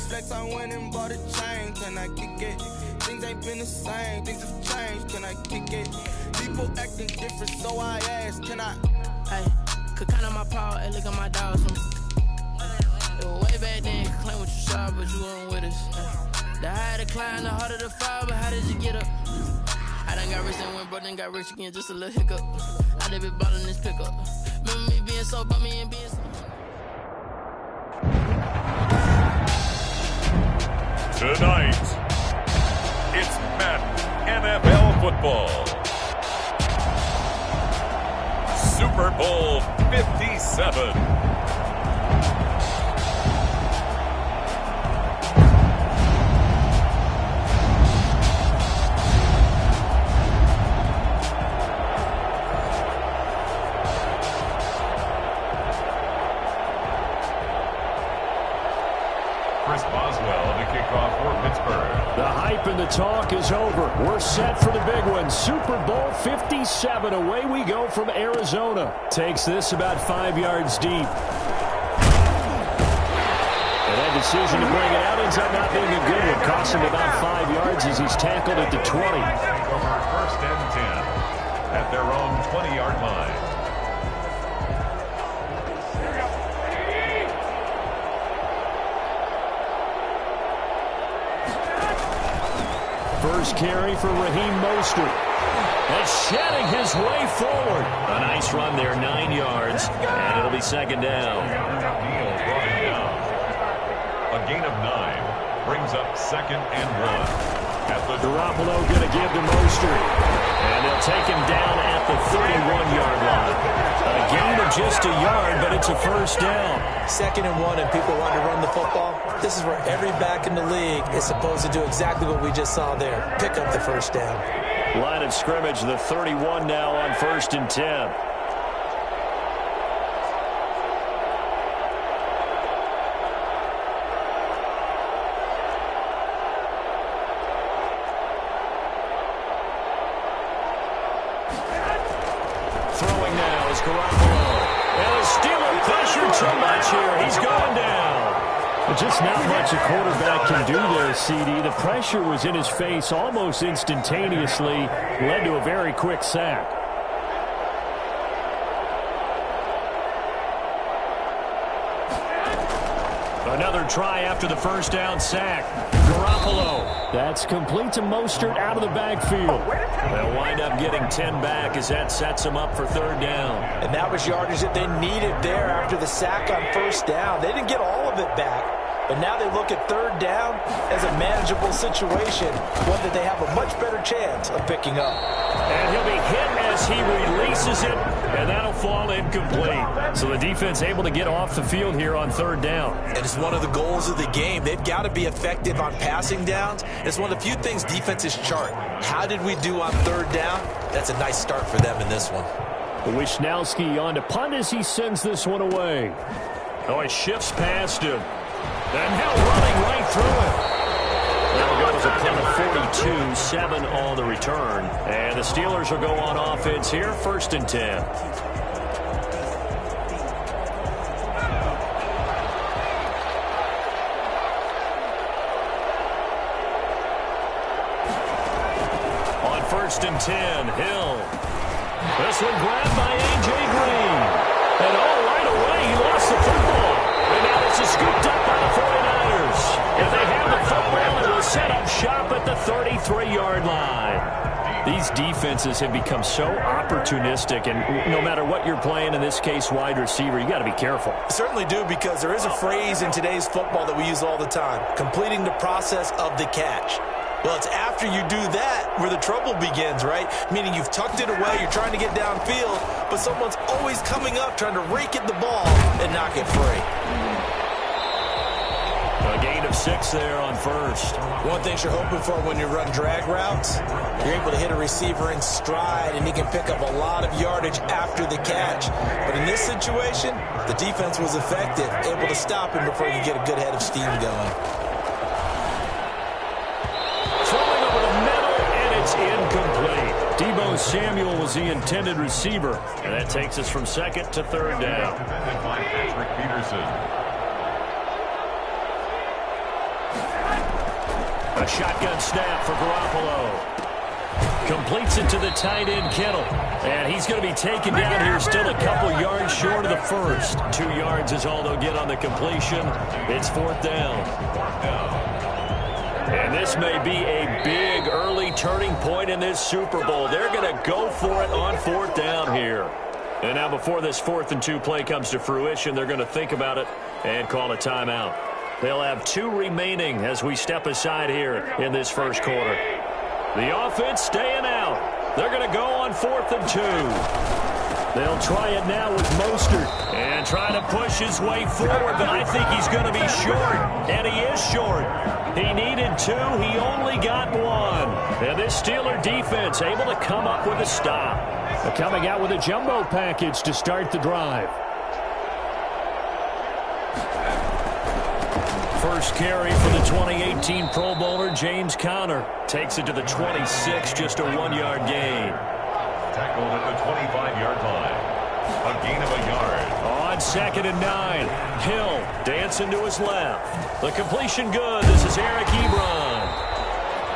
flex, I went and bought a chain. Can I kick it? Things ain't been the same, things have changed. Can I kick it? People acting different, so I asked, can I? Hey, could count on my power, hey, look at my dogs. It was way back then, you could claim what you saw, but you weren't with us. The higher the climb, the harder the fall, but how did you get up? I done got rich and went broke, then got rich again, just a little hiccup. I done been ballin' this pickup. Remember me being so bummy and being so... Tonight, it's Madden NFL football. Super Bowl 57. And the talk is over. We're set for the big one. Super Bowl 57. Away we go from Arizona. Takes this about 5 yards deep. And that decision to bring it out ends up not being a good one. Costs him about 5 yards as he's tackled at the 20. Over first and 10 at their own 20-yard line. First carry for Raheem Mostert. And shedding his way forward. A nice run there, 9 yards, and it'll be second down. A gain of 9 brings up second and 1. Garoppolo going to give to Mostert. And they'll take him down at the 31-yard line. A gain of just a yard, but it's a first down. Second and 1, and people want to run the football. This is where every back in the league is supposed to do exactly what we just saw there. Pick up the first down. Line of scrimmage, the 31 now on first and 10. Throwing now is Garoppolo. And the Steelers pressured too much here. He's going down. Just not much a quarterback can do there, CD. The pressure was in his face almost instantaneously. Led to a very quick sack. Another try after the first down sack. Garoppolo. That's complete to Mostert out of the backfield. They'll wind up getting 10 back as that sets them up for third down. And that was yardage that they needed there after the sack on first down. They didn't get all of it back. But now they look at third down as a manageable situation, one that they have a much better chance of picking up. And he'll be hit as he releases it, and that'll fall incomplete. So the defense able to get off the field here on third down. And it's one of the goals of the game. They've got to be effective on passing downs. It's one of the few things defenses chart. How did we do on third down? That's a nice start for them in this one. Wishnowski on to punt as he sends this one away. Oh, he shifts past him. And Hill running right through it. Now goes a punt of 42, 7 on the return. And the Steelers will go on offense here, first and 10. On first and 10, Hill. This one grabbed by A.J. Green. And right away, he lost the football. And now this is scooped up by the 49ers. If they have the football, it will set up shop at the 33-yard line. These defenses have become so opportunistic, and no matter what you're playing, in this case wide receiver, you got to be careful. Certainly do, because there is a phrase in today's football that we use all the time, completing the process of the catch. Well, it's after you do that where the trouble begins, right? Meaning you've tucked it away, you're trying to get downfield, but someone's always coming up trying to rake at the ball and knock it free. A gain of 6 there on first. One thing you're hoping for when you run drag routes, you're able to hit a receiver in stride, and he can pick up a lot of yardage after the catch. But in this situation, the defense was effective, able to stop him before he could get a good head of steam going. Throwing over the middle, and it's incomplete. Deebo Samuel was the intended receiver, and that takes us from second to third down. Defended by Patrick Peterson. A shotgun snap for Garoppolo. Completes it to the tight end, Kittle. And he's going to be taken down here, still a couple yards short of the first. 2 yards is all they'll get on the completion. It's 4th down. And this may be a big early turning point in this Super Bowl. They're going to go for it on 4th down here. And now before this 4th and 2 play comes to fruition, they're going to think about it and call a timeout. They'll have 2 remaining as we step aside here in this first quarter. The offense staying out. They're going to go on 4th and 2. They'll try it now with Mostert and try to push his way forward, but I think he's going to be short, and he is short. He needed 2. He only got 1. And this Steeler defense able to come up with a stop. They're coming out with a jumbo package to start the drive. First carry for the 2018 Pro Bowler, James Conner. Takes it to the 26, just a 1-yard gain. Tackled at the 25-yard line. A gain of a yard. On 2nd and 9, Hill dancing to his left. The completion good. This is Eric Ebron.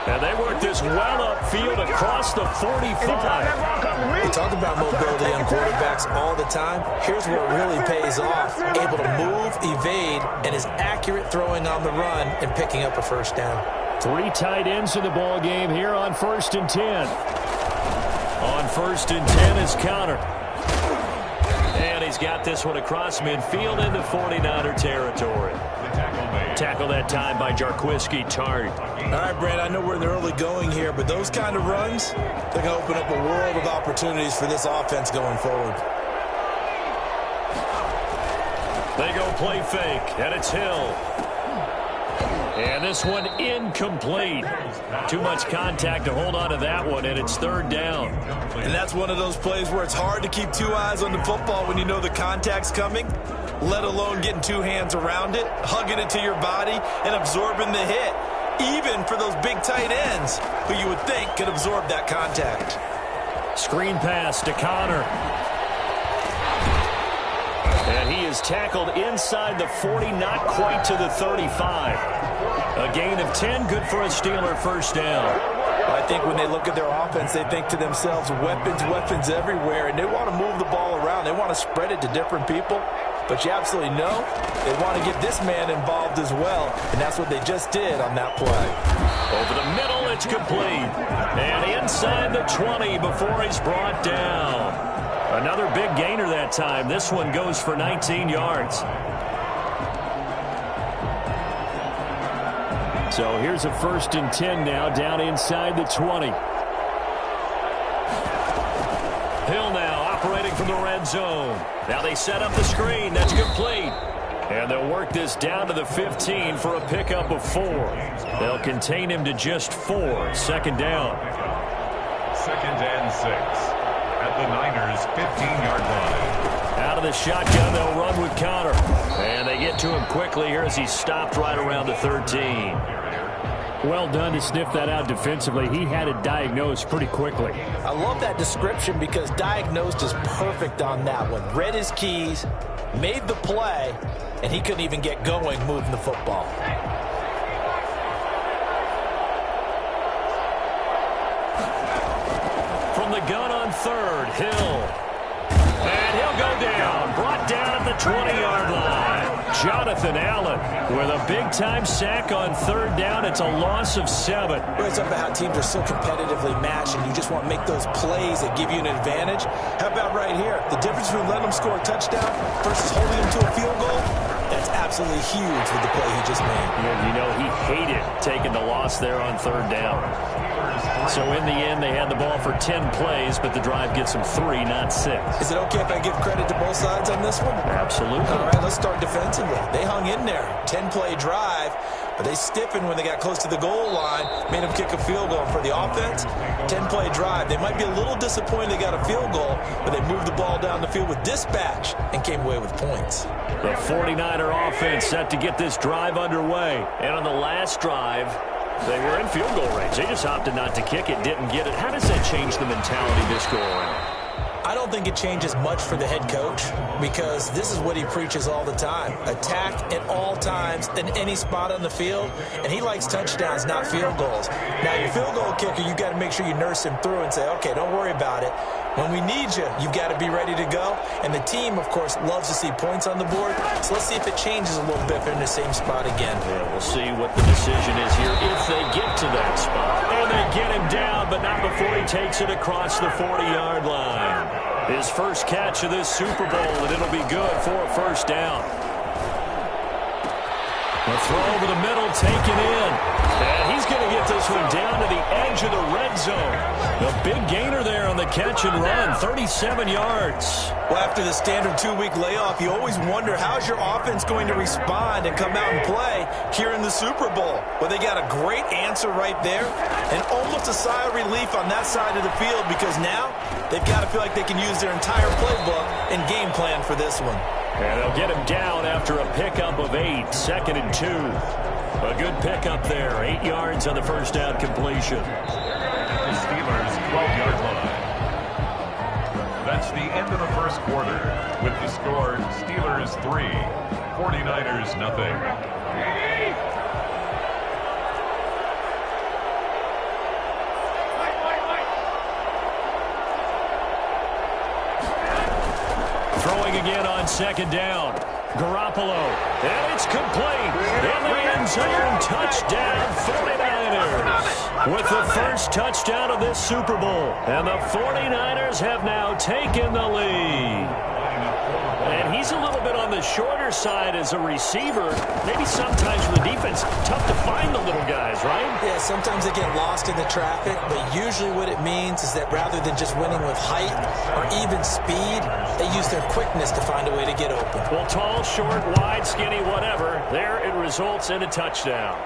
And they work this well upfield across the 45. We talk about mobility on quarterbacks all the time. Here's where it really pays off. Able to move, evade, and is accurate throwing on the run and picking up a first down. 3 tight ends in the ball game here on 1st and 10. On 1st and 10 is Conner. And he's got this one across midfield into 49er territory. Tackle that time by Jarquiski Tart. All right, Brand, I know we're in the early going here, but those kind of runs, they're going to open up a world of opportunities for this offense going forward. They go play fake, and it's Hill. And this one incomplete. Too much contact to hold on to that one, and it's 3rd down. And that's one of those plays where it's hard to keep 2 eyes on the football when you know the contact's coming, let alone getting 2 hands around it, hugging it to your body, and absorbing the hit, even for those big tight ends who you would think could absorb that contact. Screen pass to Conner. And he is tackled inside the 40, not quite to the 35. A gain of 10, good for a Steeler first down. I think when they look at their offense, they think to themselves, weapons, weapons everywhere, and they want to move the ball around. They want to spread it to different people. But you absolutely know they want to get this man involved as well, and that's what they just did on that play. Over the middle, it's complete. And inside the 20 before he's brought down. Another big gainer that time. This one goes for 19 yards. So here's a 1st and 10 now, down inside the 20. Hill now operating from the red zone. Now they set up the screen. That's complete. And they'll work this down to the 15 for a pickup of 4. They'll contain him to just 4. 2nd down. 2nd and 6. At the Niners' 15-yard line. Out of the shotgun, they'll run with Conner. And they get to him quickly here as he's stopped right around the 13. Well done to sniff that out defensively. He had it diagnosed pretty quickly. I love that description because diagnosed is perfect on that one. Read his keys, made the play, and he couldn't even get going moving the football. From the gun on 3rd, Hill. And he'll go down. Brought down at the 20-yard line. Jonathan Allen with a big-time sack on 3rd down. It's a loss of 7. It's up about how teams are so competitively matched, and you just want to make those plays that give you an advantage. How about right here? The difference between letting them score a touchdown versus holding them to a field goal, that's absolutely huge with the play he just made. Yeah, you know, he hated taking the loss there on 3rd down. So in the end, they had the ball for 10 plays, but the drive gets them 3, not 6. Is it okay if I give credit to both sides on this one? Absolutely. All right, let's start defensively. They hung in there. 10-play drive, but they stiffened when they got close to the goal line, made them kick a field goal. For the offense, 10-play drive. They might be a little disappointed they got a field goal, but they moved the ball down the field with dispatch and came away with points. The 49er offense set to get this drive underway. And on the last drive, they were in field goal range. They just opted not to kick it, didn't get it. How does that change the mentality this go around? I don't think it changes much for the head coach because this is what he preaches all the time. Attack at all times in any spot on the field, and he likes touchdowns, not field goals. Now, your field goal kicker, you got to make sure you nurse him through and say, okay, don't worry about it. When we need you, you've got to be ready to go. And the team, of course, loves to see points on the board. So let's see if it changes a little bit if they're in the same spot again. Yeah, we'll see what the decision is here if they get to that spot. And they get him down, but not before he takes it across the 40-yard line. His first catch of this Super Bowl, and it'll be good for a first down. The throw over the middle, taken in. And he's going to get this one down to the edge of the red zone. The big gainer there on the catch and run, 37 yards. Well, after the standard 2-week layoff, you always wonder how's your offense going to respond and come out and play here in the Super Bowl. Well, they got a great answer right there and almost a sigh of relief on that side of the field because now they've got to feel like they can use their entire playbook and game plan for this one. And they'll get him down after a pickup of 8, 2nd and 2. A good pickup there, 8 yards on the first down completion. The Steelers' 12-yard line. That's the end of the first quarter with the score Steelers 3, 49ers nothing. Throwing again on second down. Garoppolo. And it's complete. In the end zone. Touchdown 49ers. With the first touchdown of this Super Bowl. And the 49ers have now taken the lead. And he's a little bit on the shorter side as a receiver. Maybe sometimes for the defense, tough to find the little guys, right? Yeah, sometimes they get lost in the traffic, but usually what it means is that rather than just winning with height or even speed, they use their quickness to find a way to get open. Well, tall, short, wide, skinny, whatever, there it results in a touchdown.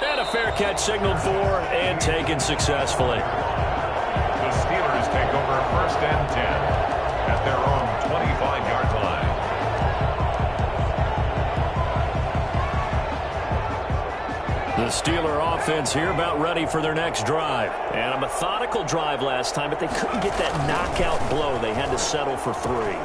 And a fair catch signaled for and taken successfully. The Steelers take over 1st and 10 at their own 25-yard line. The Steeler offense here about ready for their next drive. And a methodical drive last time, but they couldn't get that knockout blow. They had to settle for 3.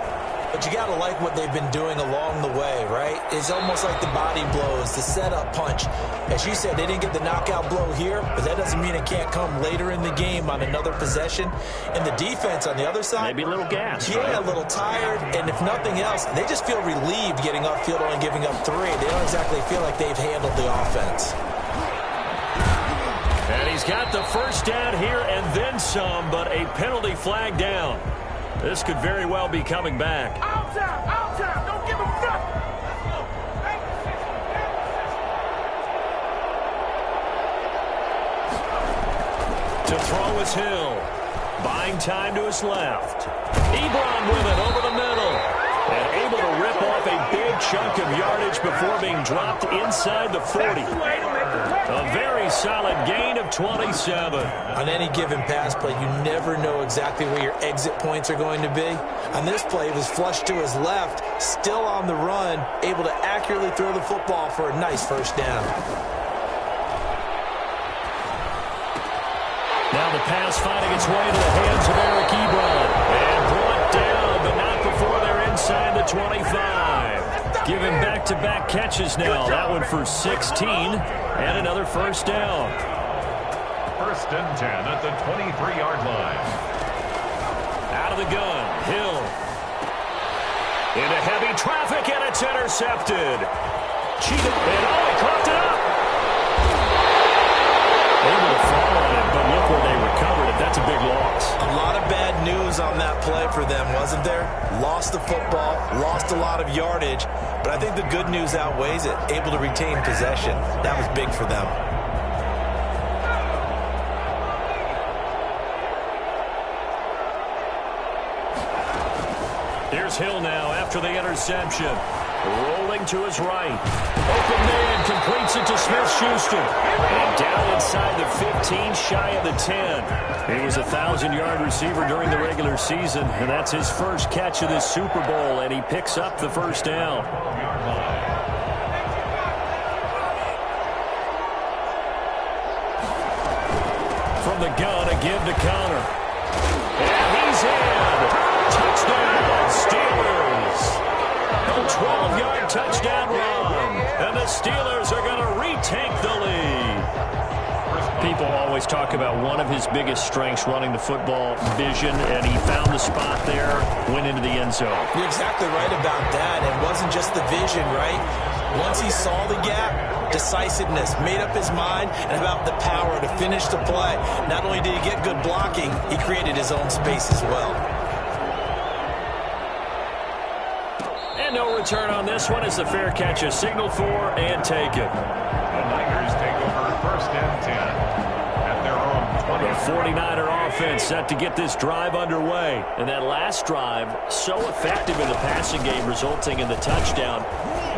But you got to like what they've been doing along the way, right? It's almost like the body blows, the setup punch. As you said, they didn't get the knockout blow here, but that doesn't mean it can't come later in the game on another possession. And the defense on the other side, maybe a little gas. Yeah, right? a little tired. And if nothing else, they just feel relieved getting upfield only giving up 3. They don't exactly feel like they've handled the offense. And he's got the first down here and then some, but a penalty flag down. This could very well be coming back. Outside, don't give him nothing. To throw is Hill. Buying time to his left. Ebron with it over the middle. And able to rip off a big chunk of yardage before being dropped inside the 40. A very solid gain of 27. On any given pass play, you never know exactly where your exit points are going to be. On this play, it was flushed to his left, still on the run, able to accurately throw the football for a nice first down. Now the pass finding its way to the hands of Eric Ebron. And brought down, but not before they're inside the 25. Giving back-to-back catches now. That one for 16 and another first down. 1st and 10 at the 23-yard line. Out of the gun, Hill. Into heavy traffic, and it's intercepted. Cheetah, and he caught it up. Able to fall on it, but look where they recovered it. That's a big loss. A lot of bad news on that play for them, wasn't there? Lost the football, lost a lot of yardage, but I think the good news outweighs it. Able to retain possession. That was big for them. Here's Hill now after the interception. Rolling to his right. Open man completes it to Smith-Schuster. And down inside the 15, shy of the 10. He was a 1,000-yard receiver during the regular season, and that's his first catch of this Super Bowl, and he picks up the first down. From the gun, a give to Connor. And he's in. A 12-yard touchdown run. And the Steelers are going to retake the lead. People always talk about one of his biggest strengths running the football, vision, and he found the spot there, went into the end zone. You're exactly right about that. It wasn't just the vision, right? Once he saw the gap, decisiveness, made up his mind, and about the power to finish the play. Not only did he get good blocking, he created his own space as well. And no return on this one as the fair catch is signaled for and taken. The Niners take over 1st and 10 at their own 20. The 49er offense set to get this drive underway. And that last drive, so effective in the passing game, resulting in the touchdown.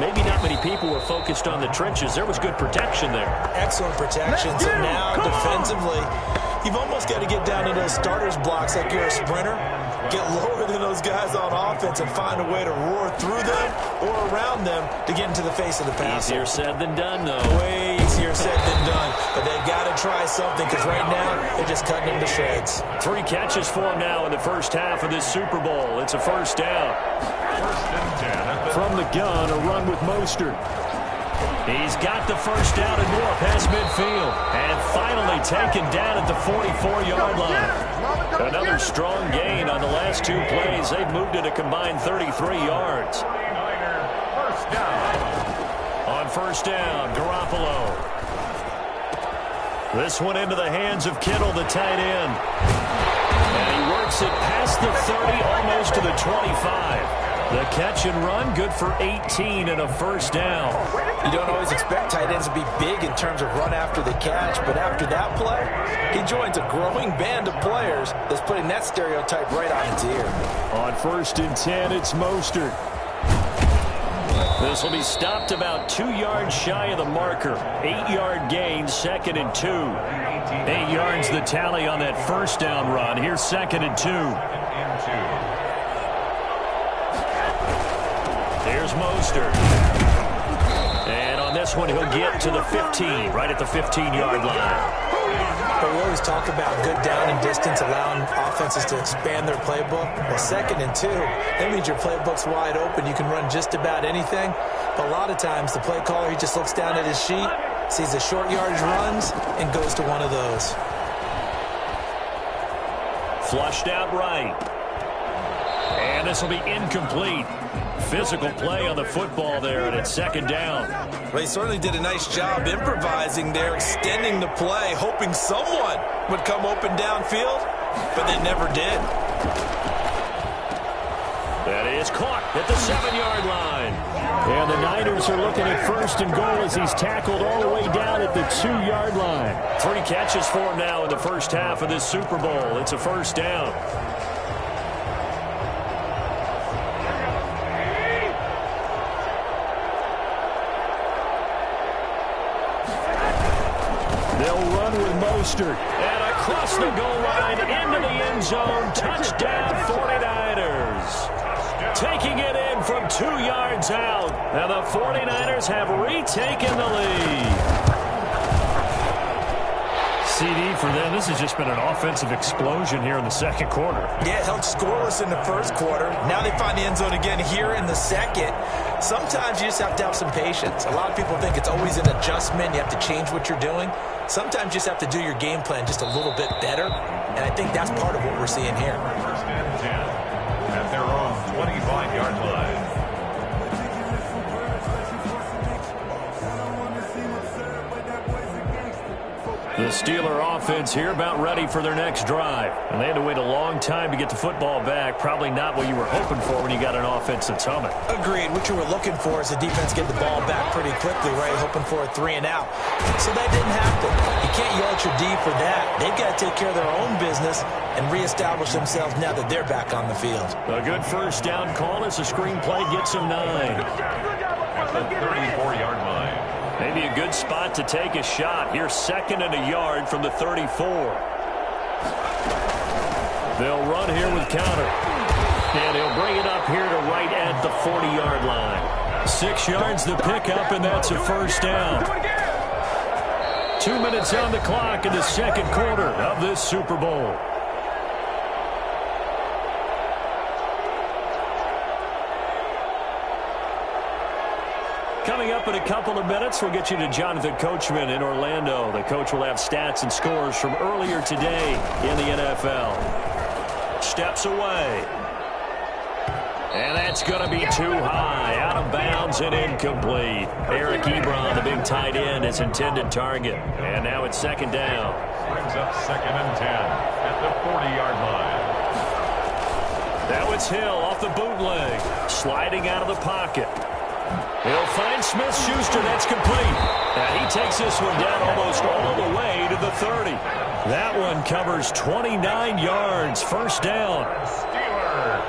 Maybe not many people were focused on the trenches. There was good protection there. Excellent protection. So now, defensively, you've almost got to get down to those starters blocks like you're a sprinter. Get lower than those guys on offense and find a way to roar through them or around them to get into the face of the passer. Easier said than done, though. Way easier said than done. But they've got to try something because right now they're just cutting him to shreds. 3 catches for him now in the first half of this Super Bowl. It's a first down. 1st and 10. From the gun, a run with Mostert. He's got the first down and more past midfield. And finally taken down at the 44-yard line. Another strong gain on the last 2 plays. They've moved it a combined 33 yards. 49er first down. On first down, Garoppolo. This one into the hands of Kittle, the tight end. And he works it past the 30, almost to the 25. The catch and run, good for 18 and a first down. You don't always expect tight ends to be big in terms of run after the catch, but after that play, he joins a growing band of players that's putting that stereotype right on its ear. On 1st and 10, it's Mostert. This will be stopped about 2 yards shy of the marker. 8-yard gain, 2nd and 2. 8 yards the tally on that first down run. Here's 2nd and 2. Here's Mostert. And on this one, he'll get to the 15, right at the 15-yard line. But we always talk about good down and distance, allowing offenses to expand their playbook. Well, 2nd and 2, that means your playbook's wide open. You can run just about anything. But a lot of times, the play caller, he just looks down at his sheet, sees the short yardage runs, and goes to one of those. Flushed out right. And this will be incomplete. Physical play on the football there, and it's 2nd down. Well, he certainly did a nice job improvising there, extending the play, hoping someone would come open downfield, but they never did. That is caught at the 7-yard line. And the Niners are looking at 1st and goal as he's tackled all the way down at the 2-yard line. 3 catches for him now in the first half of this Super Bowl. It's a first down. And across the goal line into the end zone. Touchdown 49ers. Taking it in from 2 yards out. And the 49ers have retaken the lead. CD for them. This has just been an offensive explosion here in the 2nd quarter. Yeah, held scoreless in the 1st quarter. Now they find the end zone again here in the 2nd. Sometimes you just have to have some patience. A lot of people think it's always an adjustment. You have to change what you're doing. Sometimes you just have to do your game plan just a little bit better. And I think that's part of what we're seeing here. 1st and 10 at their own 25-yard line. The Steeler offense here about ready for their next drive. And they had to wait a long time to get the football back. Probably not what you were hoping for when you got an offense that's humming. Agreed. What you were looking for is the defense get the ball back pretty quickly, right? Hoping for a 3 and out. So that didn't happen. You can't yell at your D for that. They've got to take care of their own business and reestablish themselves now that they're back on the field. A good first down call as the screenplay gets them 9. At the 34-yard line. Maybe a good spot to take a shot. Here's 2nd and a yard from the 34. They'll run here with counter. And he'll bring it up here to right at the 40-yard line. 6 yards the pickup, and that's a first down. 2 minutes on the clock in the 2nd quarter of this Super Bowl. Coming up in a couple of minutes, we'll get you to Jonathan Coachman in Orlando. The coach will have stats and scores from earlier today in the NFL. Steps away. And that's going to be too high. Out of bounds and incomplete. Eric Ebron, the big tight end, his intended target. And now it's second down. Brings up 2nd and 10 at the 40-yard line. Now it's Hill off the bootleg. Sliding out of the pocket. He'll find Smith-Schuster. That's complete. And he takes this one down almost all the way to the 30. That one covers 29 yards. First down. Steeler.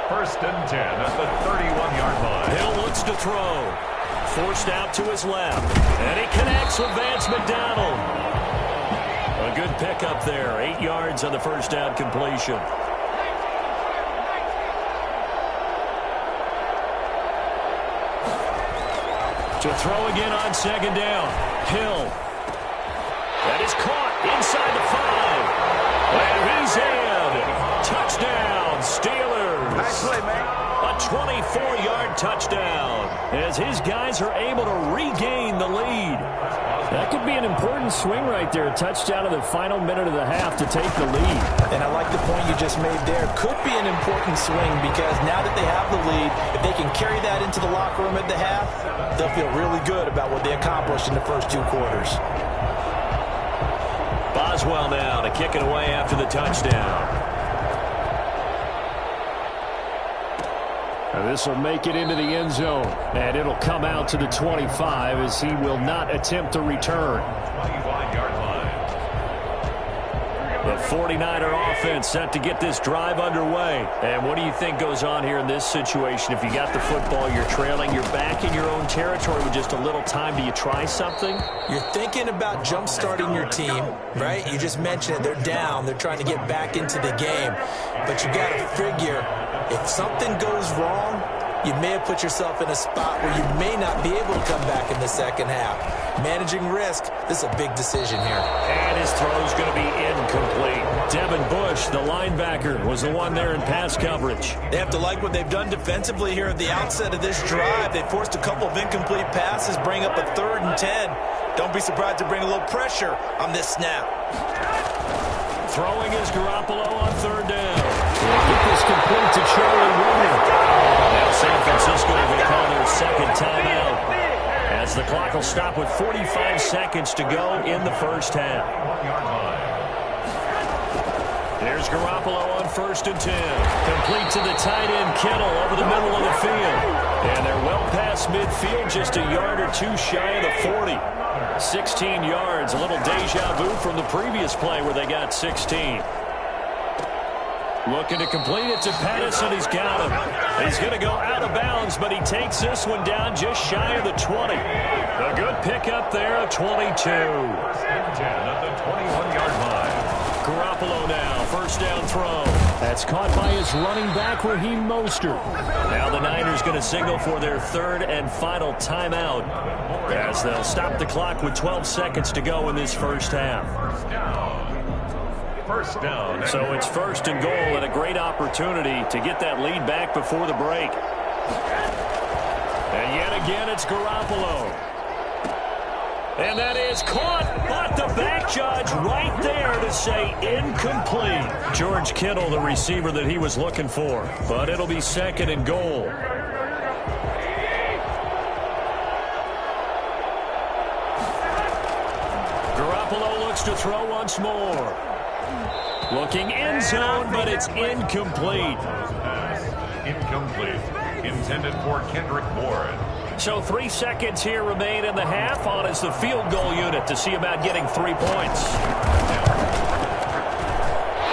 1st and 10 at the 31-yard line. Hill looks to throw. Forced out to his left. And he connects with Vance McDonald. A good pickup there. 8 yards on the first down completion. To throw again on second down. Hill. That is caught inside the 5. And he's in. Touchdown, Steelers. Nice play, man. A 24-yard touchdown as his guys are able to regain the lead. That could be an important swing right there. A touchdown in the final minute of the half to take the lead. And I like the point you just made there. Could be an important swing because now that they have the lead, if they can carry that into the locker room at the half, they'll feel really good about what they accomplished in the first 2 quarters. Boswell now to kick it away after the touchdown. This will make it into the end zone, and it'll come out to the 25 as he will not attempt to return. 25-yard line. The 49er offense set to get this drive underway. And what do you think goes on here in this situation? If you got the football, you're trailing, you're back in your own territory with just a little time. Do you try something? You're thinking about jump-starting your team, right? You just mentioned it. They're down. They're trying to get back into the game. But you got to figure, if something goes wrong, you may have put yourself in a spot where you may not be able to come back in the second half. Managing risk, this is a big decision here. And his throw's going to be incomplete. Devin Bush, the linebacker, was the one there in pass coverage. They have to like what they've done defensively here at the outset of this drive. They forced a couple of incomplete passes, bring up a 3rd and 10. Don't be surprised to bring a little pressure on this snap. Throwing is Garoppolo on 3rd down. Get this complete to Charlie Woodard. Now San Francisco will call their second timeout as the clock will stop with 45 seconds to go in the first half. 1-yard line. There's Garoppolo on 1st and 10. Complete to the tight end Kittle over the middle of the field. And they're well past midfield, just a yard or two shy of the 40. 16 yards, a little deja vu from the previous play where they got 16. Looking to complete it to Pettis, and he's got him. He's going to go out of bounds, but he takes this one down just shy of the 20. A good pickup there, a 22. 1st and 10 at the 21-yard line. Garoppolo now, first down throw. That's caught by his running back, Raheem Mostert. Now the Niners going to signal for their 3rd and final timeout as they'll stop the clock with 12 seconds to go in this first half. First down. So it's 1st and goal and a great opportunity to get that lead back before the break. And yet again, it's Garoppolo. And that is caught, but the back judge right there to say incomplete. George Kittle, the receiver that he was looking for. But it'll be 2nd and goal. Garoppolo looks to throw once more. Looking end zone, but it's incomplete. Incomplete. Intended for Kendrick Bourne. So 3 seconds here remain in the half. On is the field goal unit to see about getting 3 points.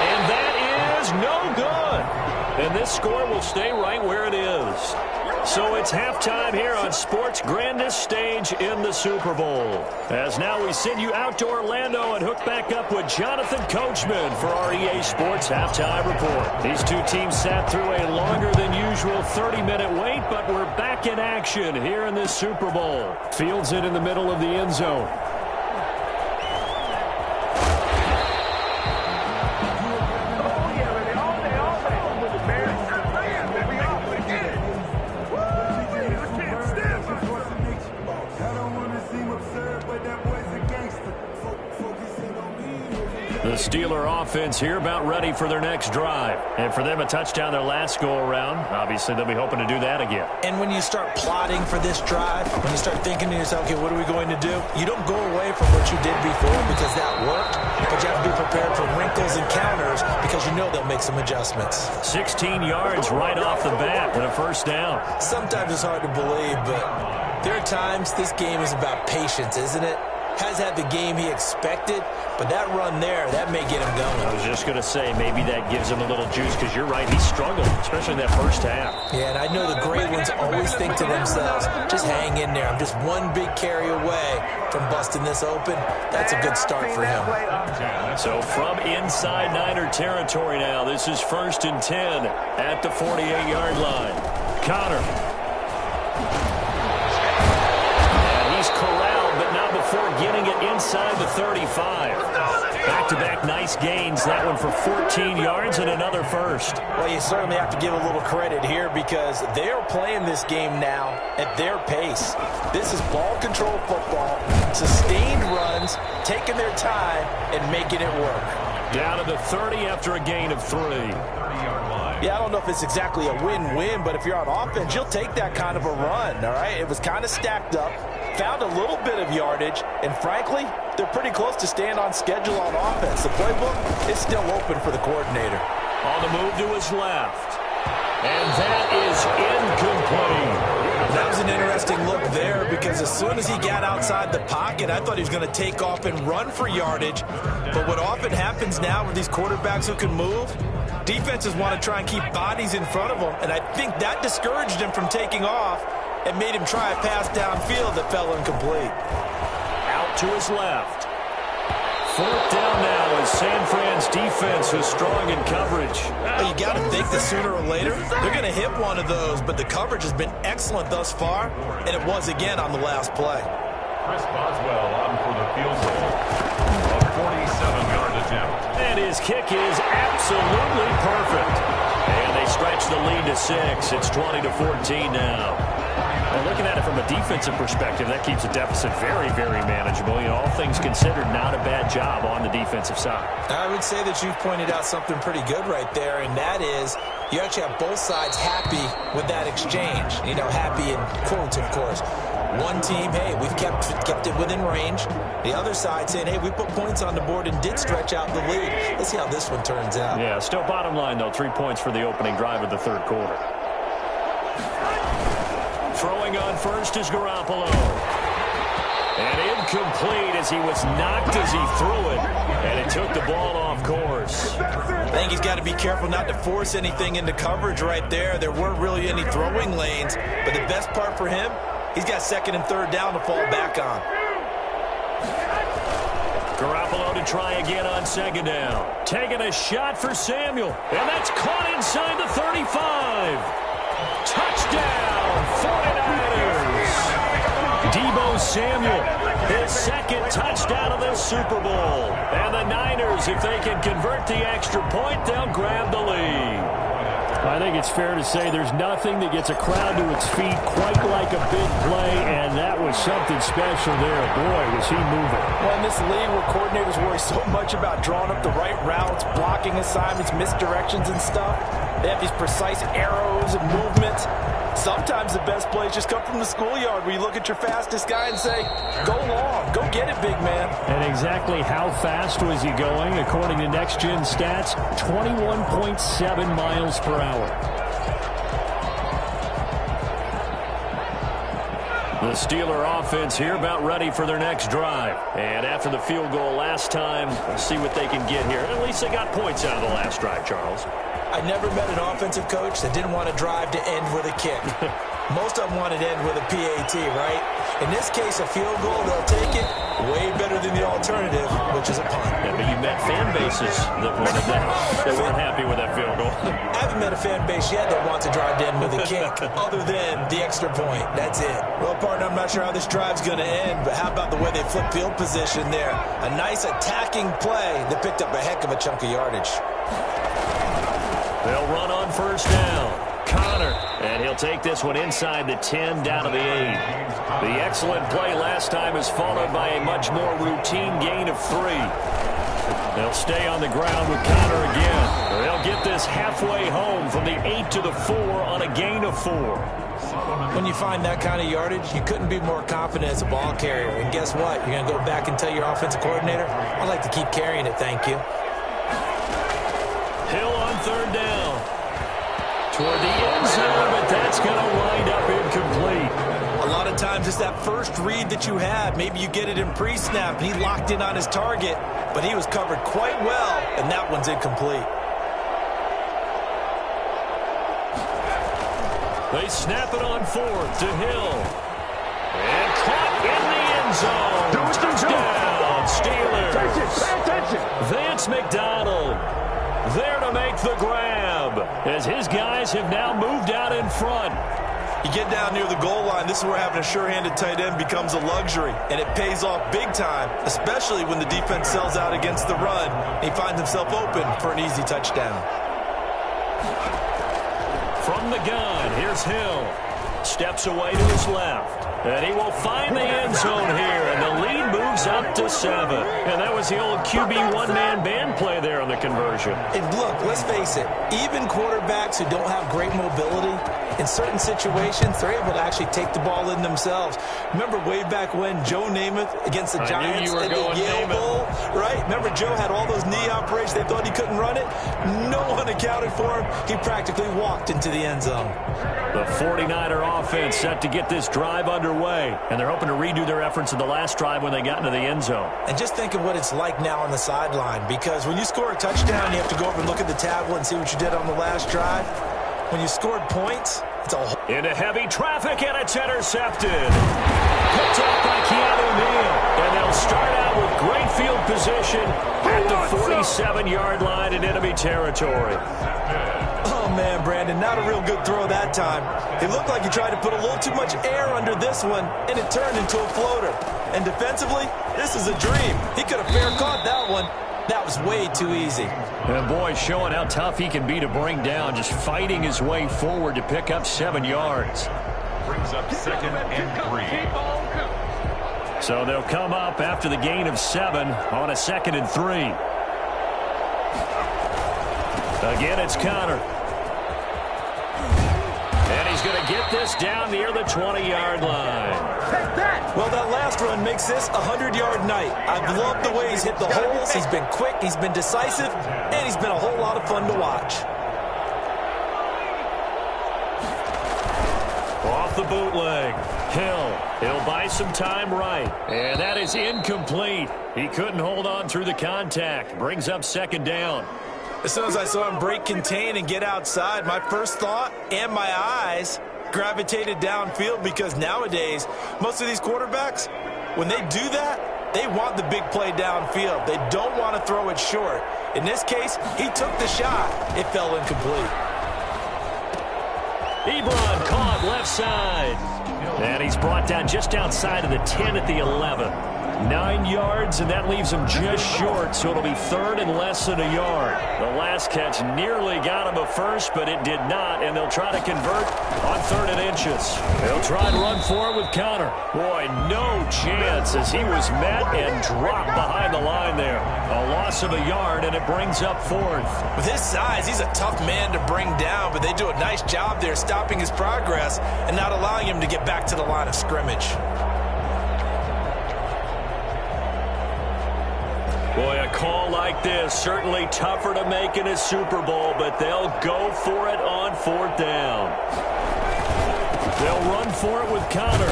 And that is no good. And this score will stay right where it is. So it's halftime here on sports' grandest stage in the Super Bowl. As now we send you out to Orlando and hook back up with Jonathan Coachman for our EA Sports Halftime Report. These two teams sat through a longer than usual 30-minute wait, but we're back in action here in this Super Bowl. Fields it in the middle of the end zone. The Steeler offense here about ready for their next drive. And for them, a touchdown their last go-around. Obviously, they'll be hoping to do that again. And when you start plotting for this drive, when you start thinking to yourself, okay, what are we going to do? You don't go away from what you did before because that worked, but you have to be prepared for wrinkles and counters because you know they'll make some adjustments. 16 yards right off the bat with a first down. Sometimes it's hard to believe, but there are times this game is about patience, isn't it? Has had the game he expected, but that run there, that may get him going. I was just going to say, maybe that gives him a little juice, because you're right, he struggled, especially in that first half. Yeah, and I know the great ones always think to themselves, just hang in there. I'm just one big carry away from busting this open. That's a good start for him. So from inside Niner territory now, this is 1st and 10 at the 48-yard line. Connor. And he's corralled, but not before getting it inside the 35. Back-to-back nice gains. That one for 14 yards and another first. Well, you certainly have to give a little credit here because they're playing this game now at their pace. This is ball control football, sustained runs, taking their time, and making it work. Down to the 30 after a gain of 3. Yeah, I don't know if it's exactly a win-win, but if you're on offense, you'll take that kind of a run, all right? It was kind of stacked up, found a little bit of yardage, and frankly, they're pretty close to staying on schedule on offense. The playbook is still open for the coordinator. On the move to his left. And that is incomplete. That was an interesting look there because as soon as he got outside the pocket, I thought he was going to take off and run for yardage. But what often happens now with these quarterbacks who can move, defenses want to try and keep bodies in front of them, and I think that discouraged him from taking off and made him try a pass downfield that fell incomplete. Out to his left. 4th down now as San Fran's defense is strong in coverage. Well, you got to think that sooner or later they're going to hit one of those, but the coverage has been excellent thus far, and it was again on the last play. Chris Boswell on for the field goal. A 47-yard attempt. And his kick is absolutely perfect. And they stretch the lead to 6. It's 20-14 now. Well, looking at it from a defensive perspective, that keeps the deficit very, very manageable. You know, all things considered, not a bad job on the defensive side. I would say that you've pointed out something pretty good right there, and that is you actually have both sides happy with that exchange. You know, happy in quotes, of course. One team, hey, we've kept it within range. The other side saying, hey, we put points on the board and did stretch out the lead. Let's see how this one turns out. Yeah, still bottom line, though, 3 points for the opening drive of the third quarter. Throwing on first is Garoppolo. And incomplete as he was knocked as he threw it. And it took the ball off course. I think he's got to be careful not to force anything into coverage right there. There weren't really any throwing lanes. But the best part for him, he's got 2nd and 3rd down to fall back on. Garoppolo to try again on 2nd down. Taking a shot for Samuel. And that's caught inside the 35. Touchdown, 49ers. Deebo Samuel, his 2nd touchdown of the Super Bowl. And the Niners, if they can convert the extra point, they'll grab the lead. I think it's fair to say there's nothing that gets a crowd to its feet quite like a big play, and that was something special there. Boy, was he moving. Well, in this league where coordinators worry so much about drawing up the right routes, blocking assignments, misdirections and stuff, they have these precise arrows and movements. Sometimes the best plays just come from the schoolyard where you look at your fastest guy and say, go long, go get it, big man. And exactly how fast was he going? According to Next Gen Stats, 21.7 miles per hour. The Steeler offense here about ready for their next drive. And after the field goal last time, we'll see what they can get here. At least they got points out of the last drive, Charles. I never met an offensive coach that didn't want to drive to end with a kick. Most of them wanted to end with a PAT, right? In this case, a field goal, they'll take it way better than the alternative, which is a punt. Yeah, but you met fan bases that wanted that. They weren't happy with that field goal. I haven't met a fan base yet that wants to drive to end with a kick, other than the extra point. That's it. Well, partner, I'm not sure how this drive's going to end, but how about the way they flip field position there? A nice attacking play that picked up a heck of a chunk of yardage. They'll run on 1st down. Connor, And he'll take this one inside the 10, down to the 8. The excellent play last time is followed by a much more routine gain of 3. They'll stay on the ground with Connor again. They'll get this halfway home from the 8 to the 4 on a gain of 4. When you find that kind of yardage, you couldn't be more confident as a ball carrier. And guess what? You're going to go back and tell your offensive coordinator, I'd like to keep carrying it, thank you. Hill on 3rd down. Toward the end zone, but that's going to wind up incomplete. A lot of times it's that first read that you have. Maybe you get it in pre-snap, and he locked in on his target, but he was covered quite well, and that one's incomplete. They snap it on 4th to Hill. And caught in the end zone. Touchdown, Steelers. Pay attention. Vance McDonald there to make the grab, as his guys have now moved out in front. You get down near the goal line, this is where having a sure-handed tight end becomes a luxury, and it pays off big time, especially when the defense sells out against the run. He finds himself open for an easy touchdown. From the gun, here's Hill. Steps away to his left. And he will find the end zone here, and the lead moves up to 7. And that was the old QB one-man band play there on the conversion. And look, let's face it, even quarterbacks who don't have great mobility, in certain situations, they're able to actually take the ball in themselves. Remember way back when Joe Namath against the Giants at the Yale Bowl, right? Remember Joe had all those knee operations. They thought he couldn't run it. No one accounted for him. He practically walked into the end zone. The 49er offense set to get this drive underway, and they're hoping to redo their efforts in the last drive when they got into the end zone. And just think of what it's like now on the sideline, because when you score a touchdown, you have to go over and look at the tablet and see what you did on the last drive. When you scored points, it's a whole... Into heavy traffic, and it's intercepted. Picked up by Keanu Neal. And they'll start out with great field position at the 47-yard line in enemy territory. Oh, man, Brandon, not a real good throw that time. It looked like he tried to put a little too much air under this one, and it turned into a floater. And defensively, this is a dream. He could have fair caught that one. That was way too easy. And boy, showing how tough he can be to bring down, just fighting his way forward to pick up 7 yards. Brings up 2nd and 3. So they'll come up after the gain of 7 on a 2nd and 3. Again, it's Connor. And he's going to get this down near the 20-yard line. Well, that last run makes this a 100-yard night. I've loved the way he's hit the holes. He's been quick, he's been decisive, and he's been a whole lot of fun to watch. Off the bootleg. He'll buy some time right. And that is incomplete. He couldn't hold on through the contact. Brings up 2nd down. As soon as I saw him break contain and get outside, my first thought and my eyes gravitated downfield, because nowadays, most of these quarterbacks, when they do that, they want the big play downfield. They don't want to throw it short. In this case, he took the shot. It fell incomplete. Ebron caught left side. And he's brought down just outside of the 10 at the 11. 9 yards, and that leaves him just short, so it'll be 3rd and less than a yard. The last catch nearly got him a first, but it did not, and they'll try to convert on 3rd and inches. They'll try and run forward with Connor. Boy, no chance, as he was met and dropped behind the line there. A loss of a yard, and it brings up 4th. With his size, he's a tough man to bring down, but they do a nice job there stopping his progress and not allowing him to get back to the line of scrimmage. Boy, a call like this, certainly tougher to make in a Super Bowl, but they'll go for it on 4th down. They'll run for it with Connor.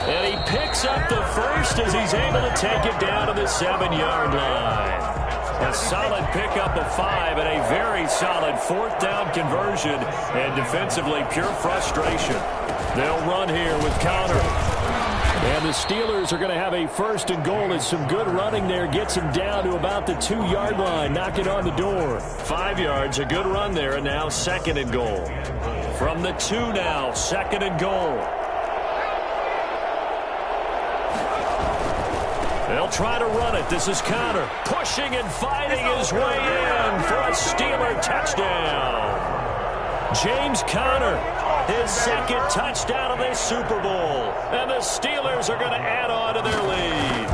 And he picks up the first as he's able to take it down to the 7-yard line. A solid pickup of 5 and a very solid 4th down conversion. And defensively, pure frustration. They'll run here with Connor. And the Steelers are going to have a 1st and goal as some good running there gets him down to about the 2-yard line, knocking on the door. 5 yards, a good run there, and now 2nd and goal. From the 2 now, 2nd and goal. They'll try to run it. This is Connor pushing and fighting his way in for a Steeler touchdown. James Conner his second touchdown of this Super Bowl. And the Steelers are going to add on to their lead.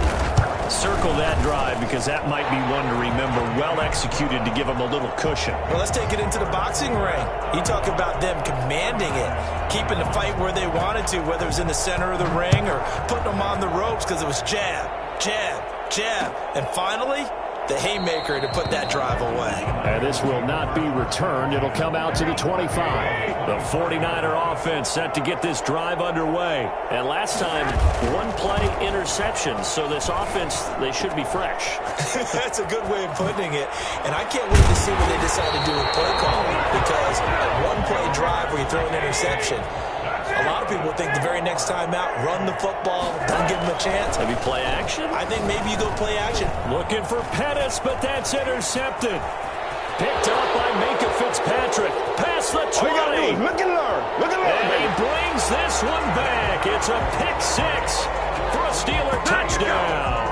Circle that drive because that might be one to remember. Well executed to give them a little cushion. Well, let's take it into the boxing ring. You talk about them commanding it, keeping the fight where they wanted to, whether it was in the center of the ring or putting them on the ropes because it was jab, jab, jab. And finally, the haymaker to put that drive away. And this will not be returned. It'll come out to the 25. The 49er offense set to get this drive underway. And last time, one play interception. So this offense, they should be fresh. That's a good way of putting it. And I can't wait to see what they decide to do with play calling. Because a one-play drive where you throw an interception, a lot of people think the very next time out, run the football, don't give them a chance. Maybe play action? I think maybe you go play action. Looking for Pettis, but that's intercepted. Picked up by Minka Fitzpatrick. Past the 20. Look and learn. Look and learn. And he brings this one back. It's a pick six for a Steeler touchdown.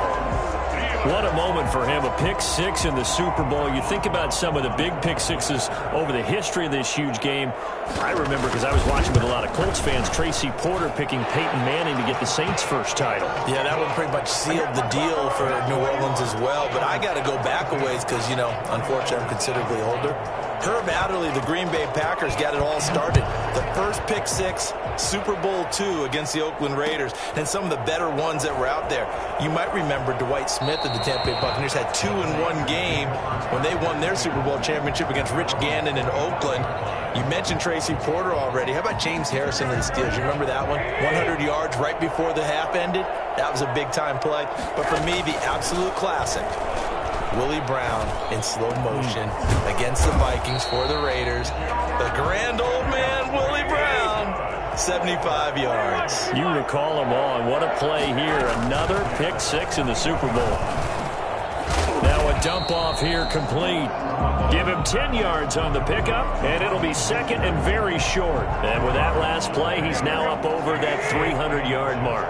What a moment for him, a pick six in the Super Bowl. You think about some of the big pick sixes over the history of this huge game. I remember, because I was watching with a lot of Colts fans, Tracy Porter picking Peyton Manning to get the Saints' first title. Yeah, that one pretty much sealed the deal for New Orleans as well. But I got to go back a ways because, you know, unfortunately I'm considerably older. Herb Adderley, the Green Bay Packers, got it all started. The first pick six, Super Bowl II against the Oakland Raiders, and some of the better ones that were out there. You might remember Dwight Smith of the Tampa Bay Buccaneers had 2 in one game when they won their Super Bowl championship against Rich Gannon in Oakland. You mentioned Tracy Porter already. How about James Harrison of the Steelers? You remember that one? 100 yards right before the half ended? That was a big-time play. But for me, the absolute classic, Willie Brown in slow motion against the Vikings for the Raiders. The grand old man, Willie Brown, 75 yards. You recall them all, and what a play here. Another pick six in the Super Bowl. Now a dump off here complete. Give him 10 yards on the pickup, and it'll be second and very short. And with that last play, he's now up over that 300-yard mark.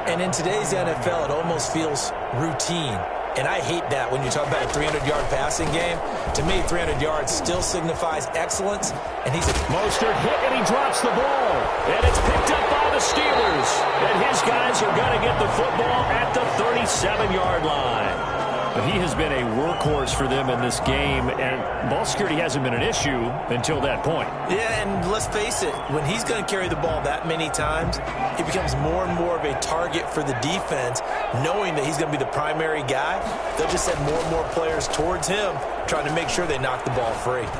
And in today's NFL, it almost feels routine. And I hate that when you talk about a 300-yard passing game. To me, 300 yards still signifies excellence. And he's a Mostert hit, and he drops the ball. And it's picked up by the Steelers. And his guys are going to get the football at the 37-yard line. But he has been a workhorse for them in this game, and ball security hasn't been an issue until that point. Yeah, and let's face it, when he's going to carry the ball that many times, he becomes more and more of a target for the defense, knowing that he's going to be the primary guy. They'll just send more and more players towards him, trying to make sure they knock the ball free.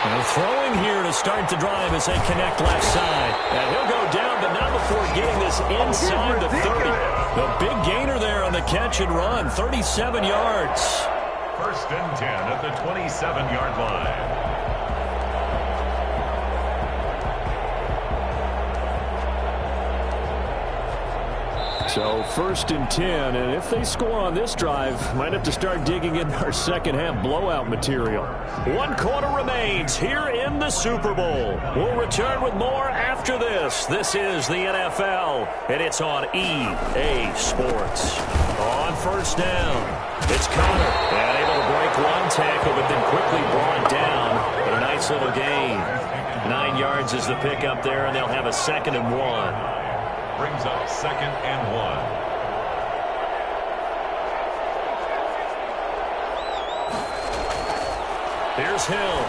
And throwing here to start the drive as they connect left side. And he'll go down, but not before getting this inside the 30. The big gainer there on the catch and run, 37 yards. First and 10 at the 27-yard line. So first and 10, and if they score on this drive, might have to start digging in our second half blowout material. 1 quarter remains here in the Super Bowl. We'll return with more after this. This is the NFL, and it's on EA Sports. On first down, it's Connor, and able to break one tackle, but then quickly brought down. But a nice little gain. 9 yards is the pickup there, and they'll have a 2nd and 1. Brings up 2nd and 1. Here's Hill.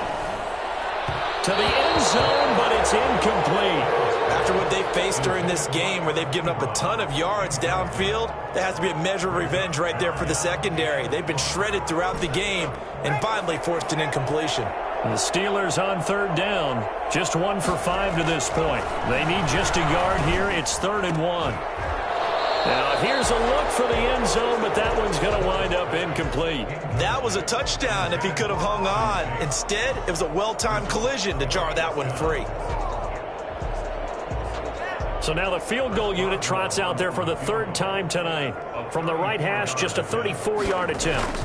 To the end zone, but it's incomplete. After what they faced during this game where they've given up a ton of yards downfield, there has to be a measure of revenge right there for the secondary. They've been shredded throughout the game and finally forced an incompletion. The Steelers on 3rd down. Just 1 for 5 to this point. They need just a yard here. It's 3rd and 1. Now, here's a look for the end zone, but that one's going to wind up incomplete. That was a touchdown if he could have hung on. Instead, it was a well-timed collision to jar that one free. So now the field goal unit trots out there for the 3rd time tonight. From the right hash, just a 34-yard attempt.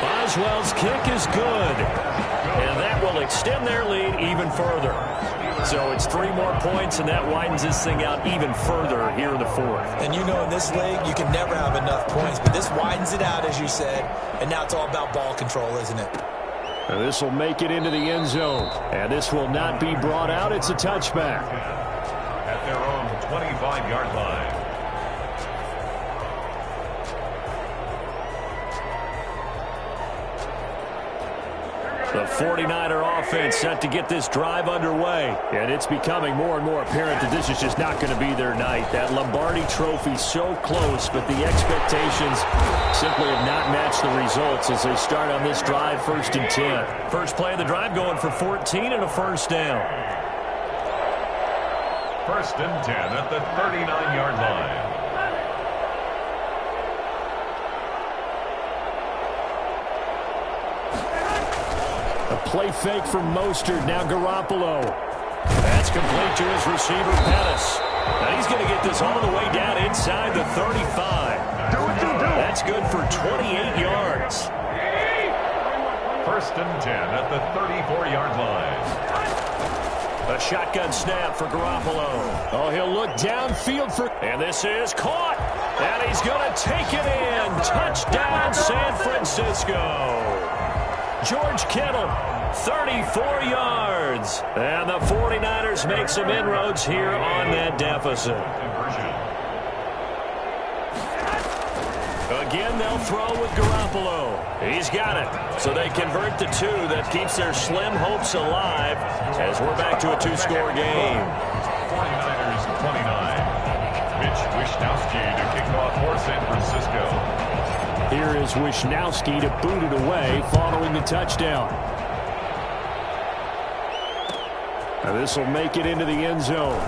Boswell's kick is good. And that will extend their lead even further. So it's 3 more points, and that widens this thing out even further here in the 4th. And you know in this league, you can never have enough points. But this widens it out, as you said. And now it's all about ball control, isn't it? And this will make it into the end zone. And this will not be brought out. It's a touchback. At their own 25-yard line. The 49er offense set to get this drive underway. And it's becoming more and more apparent that this is just not going to be their night. That Lombardi Trophy so close, but the expectations simply have not matched the results as they start on this drive, 1st and 10. First play of the drive going for 14 and a first down. 1st and 10 at the 39-yard line. A play fake from Mostert. Now Garoppolo. That's complete to his receiver, Pettis. Now he's going to get this all the way down inside the 35. Do what you do. That's good for 28 yards. 1st and 10 at the 34-yard line. A shotgun snap for Garoppolo. Oh, he'll look downfield for... And this is caught. And he's going to take it in. Touchdown, San Francisco. George Kittle, 34 yards. And the 49ers make some inroads here on that deficit. Again, they'll throw with Garoppolo. He's got it. So they convert the 2. That keeps their slim hopes alive as we're back to a 2-score game. 49ers 29. Mitch Wishnowsky to kick off for San Francisco. Here is Wishnowsky to boot it away following the touchdown. Now this will make it into the end zone.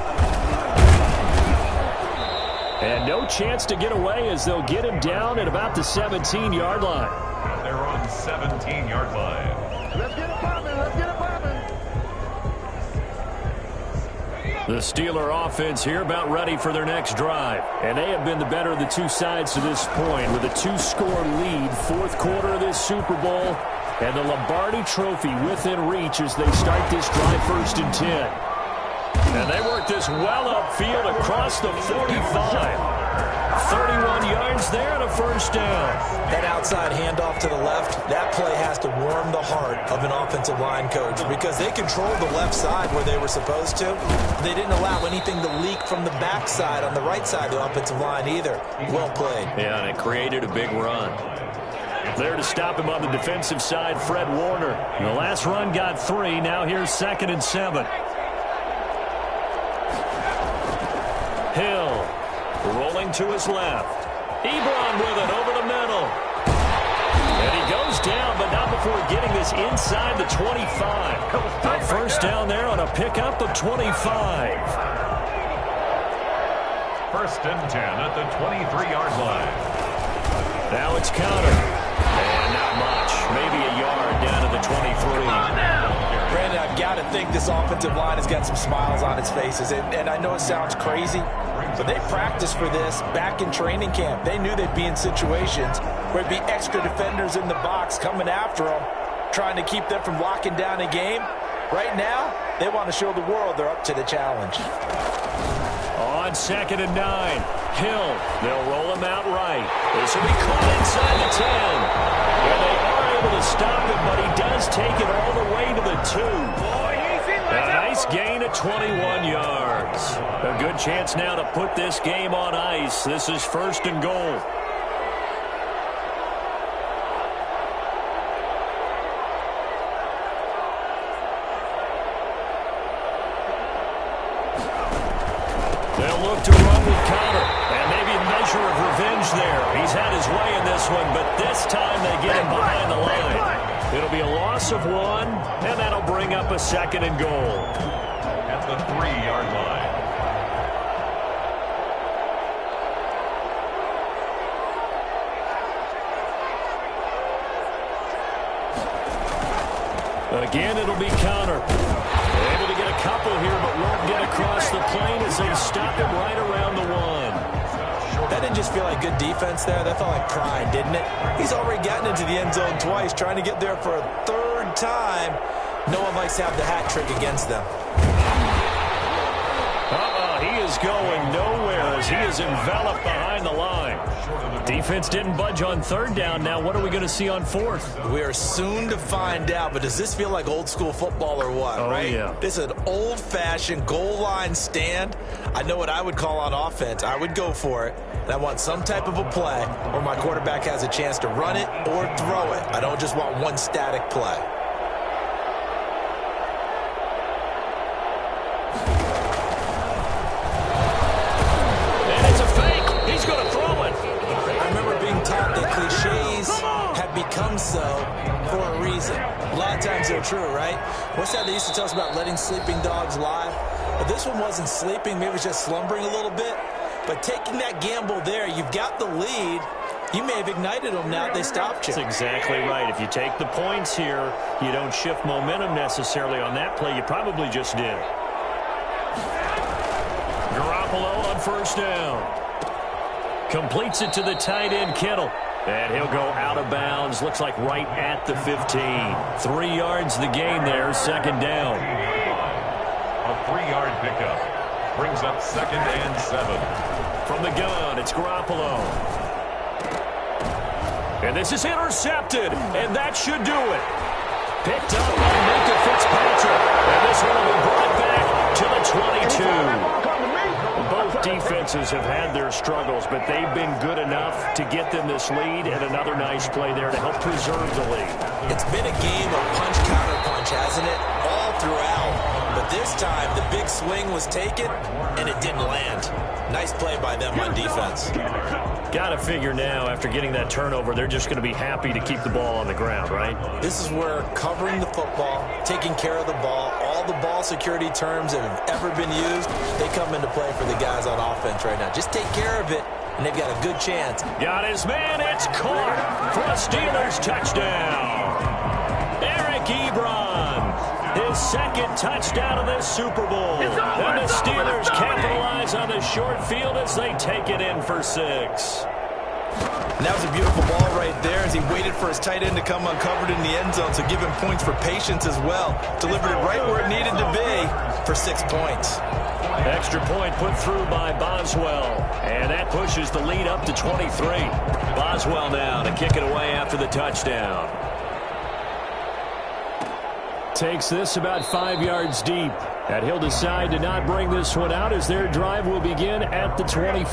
And no chance to get away as they'll get him down at about the 17-yard line. They're on 17-yard line. Let's get it poppin', let's get it poppin'. The Steeler offense here about ready for their next drive. And they have been the better of the two sides to this point with a 2-score lead, 4th quarter of this Super Bowl. And the Lombardi Trophy within reach as they start this drive, 1st and 10. And they work this well upfield across the 45. 31 yards there and a first down. That outside handoff to the left, that play has to warm the heart of an offensive line coach because they controlled the left side where they were supposed to. They didn't allow anything to leak from the backside on the right side of the offensive line either. Well played. Yeah, and it created a big run. There to stop him on the defensive side, Fred Warner. The last run got 3. Now here's 2nd and 7. Hill rolling to his left. Ebron with it over the middle. And he goes down, but not before getting this inside the 25. A first down there on a pickup of 25. 1st and 10 at the 23-yard line. Now it's counter. And not much. Maybe a yard down to the 23. Brandon, I've got to think this offensive line has got some smiles on its faces. And I know it sounds crazy, but they practiced for this back in training camp. They knew they'd be in situations where there'd be extra defenders in the box coming after them, trying to keep them from locking down a game. Right now, they want to show the world they're up to the challenge. On 2nd and 9, Hill. They'll roll him out right. This will be caught inside the 10. And they are able to stop him, but he does take it all the way to the 2. A nice gain of 21 yards. A good chance now to put this game on ice. This is 1st and goal. They'll look to run with Connor. And maybe a measure of revenge there. He's had his way in this one, but this time they get him behind the line. It'll be a loss of 1, and that'll bring up a 2nd and goal. At the 3-yard line. Again, it'll be Connor. Able to get a couple here, but won't get across the plane as they stop him right around the 1. That didn't just feel like good defense there. That felt like pride, didn't it? He's already gotten into the end zone twice, trying to get there for a 3rd time. No one likes to have the hat trick against them. He is going nowhere as he is enveloped behind the line. Defense didn't budge on third down. Now what are we going to see on fourth? We are soon to find out, but does this feel like old school football or what, right? Yeah. This is an old-fashioned goal line stand. I know what I would call on offense. I would go for it. And I want some type of a play where my quarterback has a chance to run it or throw it. I don't just want one static play. And it's a fake. He's going to throw it. I remember being taught that cliches have become so for a reason. A lot of times they're true, right? What's that they used to tell us about letting sleeping dogs lie? But this one wasn't sleeping. Maybe it was just slumbering a little bit. But taking that gamble there, you've got the lead. You may have ignited them now that they stopped you. That's exactly right. If you take the points here, you don't shift momentum necessarily on that play. You probably just did. Garoppolo on first down. Completes it to the tight end, Kittle. And he'll go out of bounds. Looks like right at the 15. 3 yards the gain there, second down. A 3-yard pickup brings up 2nd and 7. From the gun, it's Garoppolo. And this is intercepted, and that should do it. Picked up by Minka Fitzpatrick. And this one will be brought back to the 22. Both defenses have had their struggles, but they've been good enough to get them this lead, and another nice play there to help preserve the lead. It's been a game of punch-counter-punch, hasn't it? All throughout. But this time, the big swing was taken, and it didn't land. Nice play by them on defense. Got to figure now, after getting that turnover, they're just going to be happy to keep the ball on the ground, right? This is where covering the football, taking care of the ball, all the ball security terms that have ever been used, they come into play for the guys on offense right now. Just take care of it, and they've got a good chance. Got his man. It's caught for a Steelers touchdown. Eric Ebron. His second touchdown of this Super Bowl. And the Steelers capitalize on the short field as they take it in for 6. And that was a beautiful ball right there as he waited for his tight end to come uncovered in the end zone, so give him points for patience as well. Delivered it right where it needed to be for 6 points. Extra point put through by Boswell. And that pushes the lead up to 23. Boswell now to kick it away after the touchdown. Takes this about 5 yards deep. And he'll decide to not bring this one out as their drive will begin at the 25.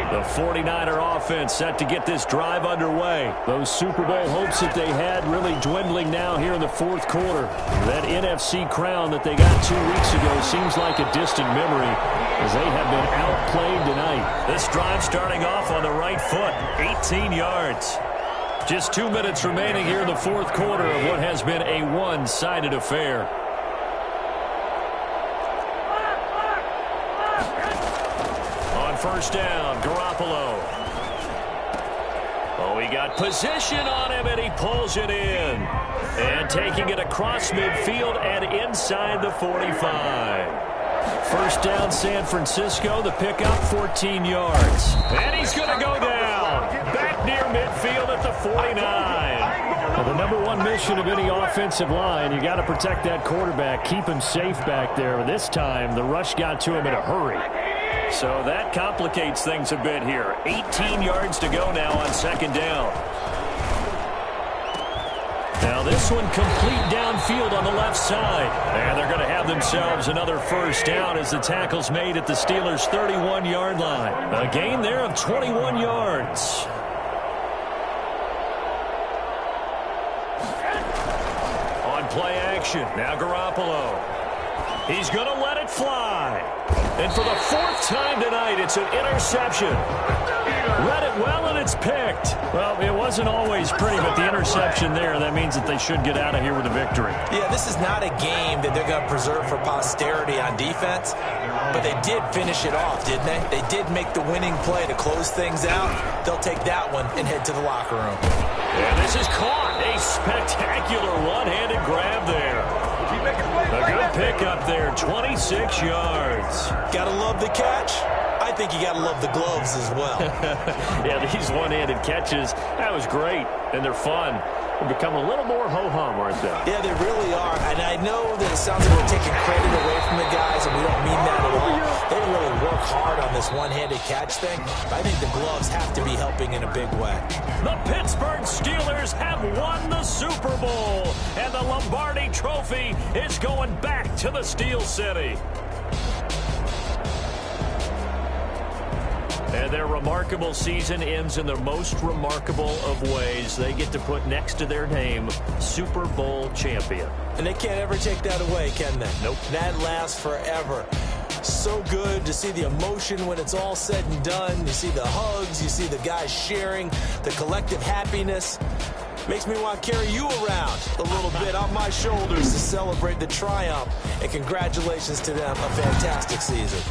The 49er offense set to get this drive underway. Those Super Bowl hopes that they had really dwindling now here in the fourth quarter. That NFC crown that they got 2 weeks ago seems like a distant memory as they have been outplayed tonight. This drive starting off on the right foot, 18 yards. Just 2 minutes remaining here in the fourth quarter of what has been a one-sided affair. On first down, Garoppolo. Oh, he got position on him, and he pulls it in. And taking it across midfield and inside the 45. First down, San Francisco. The pickup, 14 yards. And he's going to go down. Back near midfield at the 49. Well, the number one mission of any offensive line, you got to protect that quarterback, keep him safe back there. This time, the rush got to him in a hurry. So that complicates things a bit here. 18 yards to go now on second down. Now this one complete downfield on the left side. And they're going to have themselves another first down as the tackle's made at the Steelers' 31-yard line. A gain there of 21 yards. On play action, now Garoppolo. He's going to let it fly. And for the 4th time tonight, it's an interception. Read it well, and it's picked. Well, it wasn't always pretty, but the interception there, that means that they should get out of here with a victory. Yeah, this is not a game that they're going to preserve for posterity on defense, but they did finish it off, didn't they? They did make the winning play to close things out. They'll take that one and head to the locker room. And this is caught. A spectacular one-handed grab there. A good pickup there, 26 yards. Gotta love the catch. I think you gotta love the gloves as well. Yeah, these one-handed catches, that was great, and they're fun. They've become a little more ho-hum, aren't they? Yeah, they really are. And I know that it sounds like we're taking credit away from the guys, and we don't mean that at all. They really work hard on this one-handed catch thing. I think the gloves have to be helping in a big way. The Pittsburgh Steelers have won the Super Bowl, and the Lombardi Trophy is going back to the Steel City. And their remarkable season ends in the most remarkable of ways. They get to put next to their name, Super Bowl champion. And they can't ever take that away, can they? Nope. That lasts forever. So good to see the emotion when it's all said and done. You see the hugs, you see the guys sharing, the collective happiness. Makes me want to carry you around a little bit on my shoulders to celebrate the triumph. And congratulations to them, a fantastic season.